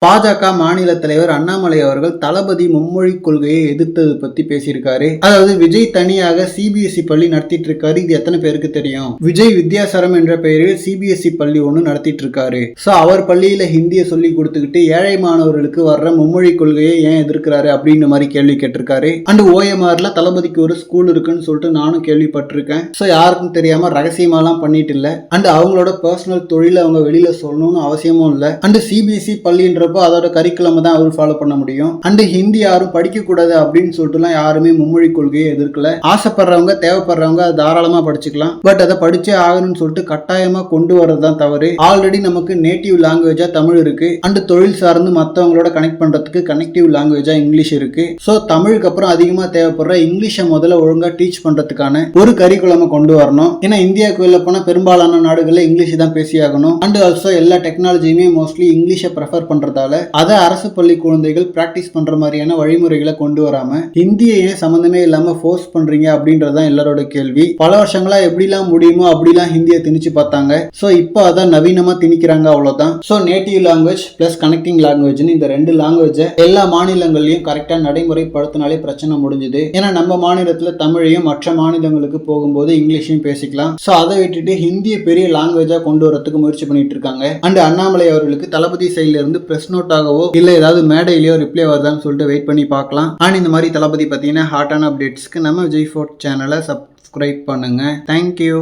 பாஜக மாநில தலைவர் அண்ணாமலை அவர்கள் தளபதி மும்மொழி கொள்கையை எதிர்த்தது பத்தி பேசியிருக்காரு. அதாவது விஜய் தனியாக சிபிஎஸ்இ பள்ளி நடத்திட்டு இருக்காரு. இது எத்தனை பேருக்கு தெரியும்? விஜய் வித்யாசரம் என்ற பெயரில் சிபிஎஸ்இ பள்ளி ஒண்ணு நடத்திட்டு இருக்காரு. சோ அவர் பள்ளியில ஹிந்தியை சொல்லி கொடுத்துக்கிட்டு ஏழை மாணவர்களுக்கு வர்ற மும்மொழி கொள்கையை ஏன் எதிர்க்கிறாரு அப்படின்ற மாதிரி கேள்வி கேட்டிருக்காரு. அண்ட் ஓஎம்ஆர்ல தளபதிக்கு ஒரு ஸ்கூல் இருக்குன்னு சொல்லிட்டு நானும் கேள்விப்பட்டிருக்கேன். சோ யாருக்கும் தெரியாம ரகசியமாலாம் பண்ணிட்டு இல்ல. அண்ட் அவங்களோட பர்சனல் தொழில அவங்க வெளியில சொல்லணும்னு அவசியமும் இல்ல. அண்ட் சிபிஎஸ்இ பள்ளின்ற அதோட கரிக்குலம் தான் அவர் ஃபாலோ பண்ண முடியும். அண்ட் ஹிந்தி யாரும் படிக்க கூடாது அப்படின்னு சொல்லிட்டு யாருமே மும்மொழி கொள்கையை எதிர்க்கல. ஆசைப்படுறவங்க தேவைப்படுறவங்க தாராளமா படிச்சுக்கலாம். பட் அதை படிச்சே ஆகணும்னு சொல்லிட்டு கட்டாயமா கொண்டு வரதுதான் தவறு. ஆல்ரெடி நமக்கு நேட்டிவ் லாங்குவேஜா தமிழ் இருக்கு. அண்ட் தொழில் சார்ந்து மற்றவங்களோட கனெக்ட் பண்றதுக்கு கனெக்டிவ் லாங்குவேஜா இங்கிலீஷ் இருக்கு. சோ தமிழுக்கு அப்புறம் அதிகமா தேவைப்படுற இங்கிலீஷை முதல்ல ஒழுங்கா டீச் பண்றதுக்கான ஒரு கரிக்குலமை கொண்டு வரணும். ஏன்னா இந்தியாவுக்கு வெளில போனா பெரும்பாலான நாடுகள்ல இங்கிலீஷ் தான் பேசியாகணும். அண்ட் ஆல்சோ எல்லா டெக்னாலஜியுமே மோஸ்ட்லி இங்கிலீஷை ப்ரெஃபர் பண்றதால அதை அரசு பள்ளி குழந்தைகள் பிராக்டிஸ் பண்ற மாதிரியான வழிமுறைகளை கொண்டு வராம ஹிந்தியை ஏன் சம்பந்தமே இல்லாம ஃபோர்ஸ் பண்றீங்க அப்படின்றதான் எல்லாரோட கேள்வி. பல வருஷங்களா எப்படிலாம் முடியுமோ அப்படிலாம் ஹிந்தியை திணிச்சு பார்த்தாங்க. சோ இப்போ அதான் நவீனமா திணிக்கிறாங்க, அவ்வளவுதான். So native language plus connecting language இந்த ரெண்டு லாங்குவேஜ் எல்லா மாநிலங்களையும் கரெக்டா நடைமுறைப்படுத்தினாலே பிரச்சனை முடிஞ்சுது. ஏன்னா நம்ம மாநிலத்துல தமிழையும் மற்ற மாநிலங்களுக்கு போகும்போது இங்கிலீஷையும் பேசிக்கலாம். சோ அதை விட்டுட்டு ஹிந்தியை பெரிய லாங்குவேஜா கொண்டு வரதுக்கு முயற்சி பண்ணிட்டு இருக்காங்க. அண்ட் அண்ணாமலை அவர்களுக்கு தளபதி சைட்ல இருந்து பிரஸ் நோட்டாகவோ இல்ல ஏதாவது மேடையிலயோ ரிப்ளை வருதான்னு சொல்லிட்டு வெயிட் பண்ணி பார்க்கலாம். அண்ட் இந்த மாதிரி தளபதி பத்தின ஹாட்டான அப்டேட்ஸ்க்கு நம்ம விஜய் ஃபோர்ட் சேனலை சப்ஸ்கிரைப் பண்ணுங்க. தேங்க்யூ.